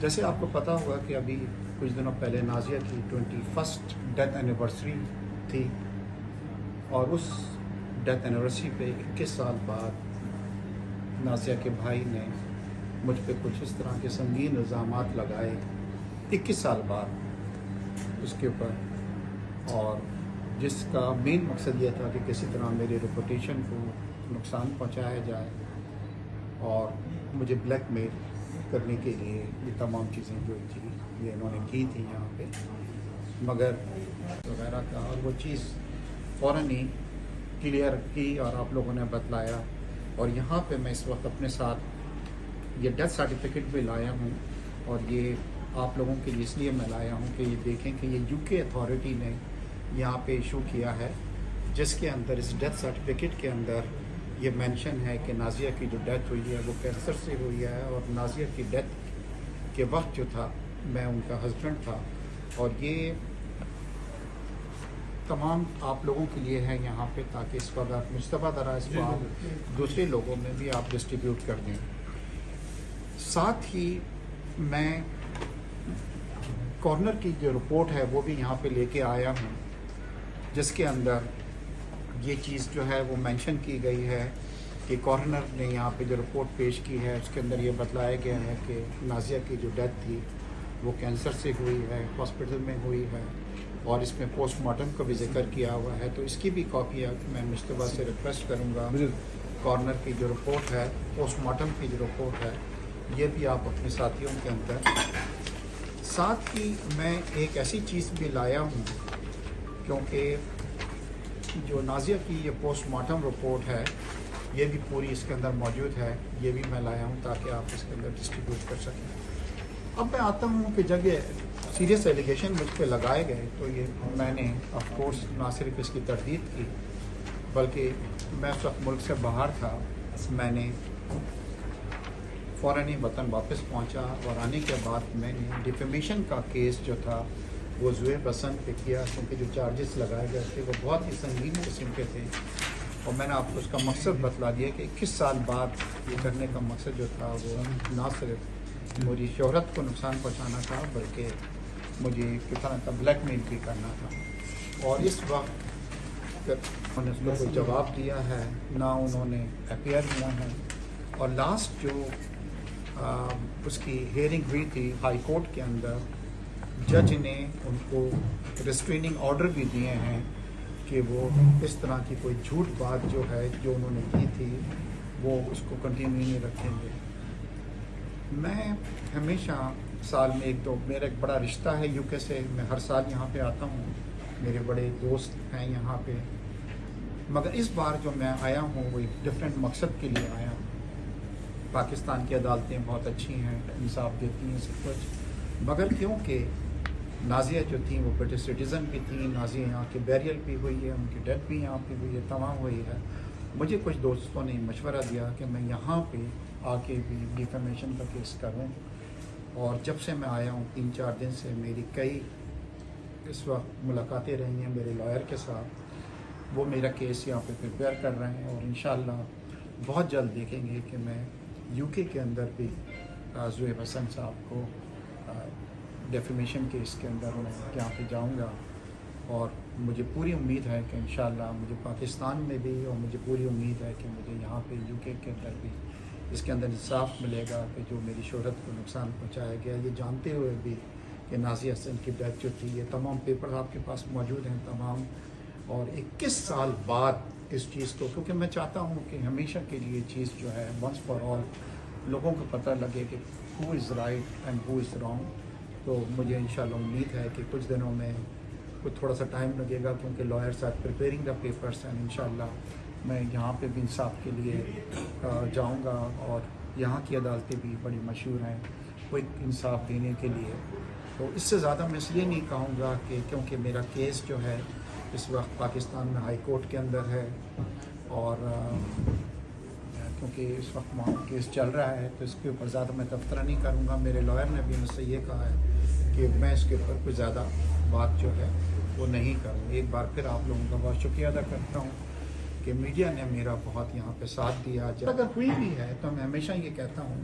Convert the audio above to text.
جیسے آپ کو پتہ ہوگا کہ ابھی کچھ دنوں پہلے نازیہ کی 21 ڈیتھ اینیورسری تھی، اور اس ڈیتھ اینیورسری پہ 21 سال بعد نازیہ کے بھائی نے مجھ پہ کچھ اس طرح کے سنگین الزامات لگائے 21 سال بعد اس کے اوپر، اور جس کا مین مقصد یہ تھا کہ کسی طرح میری ریپوٹیشن کو نقصان پہنچایا جائے اور مجھے بلیک میل کرنے کے لیے یہ تمام چیزیں جو تھی یہ انہوں نے کی تھی یہاں پہ، مگر وغیرہ کا، اور وہ چیز فوراً ہی کلیئر کی اور آپ لوگوں نے بتلایا. اور یہاں پہ میں اس وقت اپنے ساتھ یہ ڈیتھ سرٹیفکیٹ بھی لایا ہوں، اور یہ آپ لوگوں کے لیے اس لیے میں لایا ہوں کہ یہ دیکھیں کہ یہ UK اتھارٹی نے یہاں پہ ایشو کیا ہے، جس کے اندر اس ڈیتھ سرٹیفکیٹ کے اندر یہ مینشن ہے کہ نازیہ کی جو ڈیتھ ہوئی ہے وہ کینسر سے ہوئی ہے، اور نازیہ کی ڈیتھ کے وقت جو تھا میں ان کا ہسبینڈ تھا. اور یہ تمام آپ لوگوں کے لیے ہے یہاں پہ، تاکہ اس کو اگر مشتبہ درا اس کو آپ دوسرے لوگوں میں بھی آپ ڈسٹریبیوٹ کر دیں. ساتھ ہی میں کارنر کی جو رپورٹ ہے وہ بھی یہاں پہ لے کے آیا ہوں، جس کے اندر یہ چیز جو ہے وہ مینشن کی گئی ہے کہ کارنر نے یہاں پہ جو رپورٹ پیش کی ہے اس کے اندر یہ بتلایا گیا ہے کہ نازیہ کی جو ڈیتھ تھی وہ کینسر سے ہوئی ہے، ہاسپٹل میں ہوئی ہے، اور اس میں پوسٹ مارٹم کا بھی ذکر کیا ہوا ہے. تو اس کی بھی کاپی میں مشتبہ سے ریکویسٹ کروں گا. کارنر کی جو رپورٹ ہے، پوسٹ مارٹم کی جو رپورٹ ہے، یہ بھی آپ اپنے ساتھیوں کے اندر. ساتھ ہی میں ایک ایسی چیز بھی لایا ہوں، کیونکہ جو نازیہ کی یہ پوسٹ مارٹم رپورٹ ہے یہ بھی پوری اس کے اندر موجود ہے، یہ بھی میں لایا ہوں تاکہ آپ اس کے اندر ڈسٹریبیوٹ کر سکیں. اب میں آتا ہوں کہ جب یہ سیریس ایلیگیشن مجھ پہ لگائے گئے تو یہ میں نے آف کورس نہ صرف اس کی تردید کی، بلکہ میں اس وقت ملک سے باہر تھا. میں نے فوراً ہی وطن واپس پہنچا، اور آنے کے بعد میں نے ڈیفیمیشن کا کیس جو تھا وہ زہیب حسن پہ کیا، کیونکہ جو چارجز لگائے گئے تھے وہ بہت ہی سنگین قسم کے تھے. اور میں نے آپ کو اس کا مقصد بتلا دیا کہ 21 سال بعد یہ کرنے کا مقصد جو تھا وہ نہ صرف میری شہرت کو نقصان پہنچانا تھا، بلکہ مجھے کس طرح کا بلیک میل بھی کرنا تھا. اور اس وقت انہوں نے اس کو کوئی جواب دیا ہے، نہ انہوں نے اپیئر کیا ہے. اور لاسٹ جو اس کی ہیئرنگ ہوئی تھی ہائی کورٹ کے اندر، جج نے ان کو ریسٹریننگ آرڈر بھی دیے ہیں کہ وہ اس طرح کی کوئی جھوٹ بات جو ہے جو انہوں نے کی تھی وہ اس کو کنٹینیو نہیں رکھیں گے. میں ہمیشہ سال میں میرا ایک بڑا رشتہ ہے UK سے، میں ہر سال یہاں پہ آتا ہوں، میرے بڑے دوست ہیں یہاں پہ. مگر اس بار جو میں آیا ہوں وہ ایک ڈفرینٹ مقصد کے لیے آیا ہوں. پاکستان کی عدالتیں بہت اچھی ہیں، انصاف دیتی ہیں سب کچھ، مگر کیونکہ نازیہ جو تھیں وہ برٹش سٹیزن بھی تھیں، نازیہ یہاں کی بیریل بھی ہوئی ہے، ان کی ڈیتھ بھی یہاں پہ ہوئی ہے، تمام ہوئی ہے. مجھے کچھ دوستوں نے مشورہ دیا کہ میں یہاں پہ آ کے بھی ڈیفیمیشن کا کیس کروں. اور جب سے میں آیا ہوں 3-4 دن سے میری کئی اس وقت ملاقاتیں رہی ہیں میرے لائر کے ساتھ، وہ میرا کیس یہاں پہ پریپیئر کر رہے ہیں، اور انشاءاللہ بہت جلد دیکھیں گے کہ میں UK کے اندر بھی زہیب حسن صاحب کو ڈیفیمیشن کیس کے اندر میں یہاں پہ جاؤں گا. اور مجھے پوری امید ہے کہ انشاءاللہ مجھے پاکستان میں بھی، اور مجھے پوری امید ہے کہ مجھے یہاں پہ UK کے اندر بھی اس کے اندر انصاف ملے گا کہ جو میری شہرت کو نقصان پہنچایا گیا، یہ جانتے ہوئے بھی کہ نازیہ حسن کی ڈیتھ جو تھی، یہ تمام پیپر آپ کے پاس موجود ہیں تمام. اور 21 سال بعد اس چیز کو، کیونکہ میں چاہتا ہوں کہ ہمیشہ کے لیے چیز جو ہے ونس فار آل لوگوں کو پتہ لگے کہ who is right and who is wrong. تو مجھے انشاءاللہ امید ہے کہ کچھ دنوں میں کچھ تھوڑا سا ٹائم لگے گا، کیونکہ lawyers are preparing the papers, and انشاءاللہ میں یہاں پہ بھی انصاف کے لیے جاؤں گا. اور یہاں کی عدالتیں بھی بڑی مشہور ہیں کوئی انصاف دینے کے لیے. تو اس سے زیادہ میں اس لیے نہیں کہوں گا کہ کیونکہ میرا کیس جو ہے اس وقت پاکستان میں ہائی کورٹ کے اندر ہے، اور کیونکہ اس وقت وہاں کیس چل رہا ہے تو اس کے اوپر زیادہ میں تبصرہ نہیں کروں گا. میرے لائر نے بھی مجھ سے یہ کہا ہے کہ میں اس کے اوپر کوئی زیادہ بات جو ہے وہ نہیں کروں. ایک بار پھر آپ لوگوں کا بہت شکریہ ادا کرتا ہوں کہ میڈیا نے میرا بہت یہاں پہ ساتھ دیا. اگر ہوئی بھی ہے تو میں ہمیشہ یہ کہتا ہوں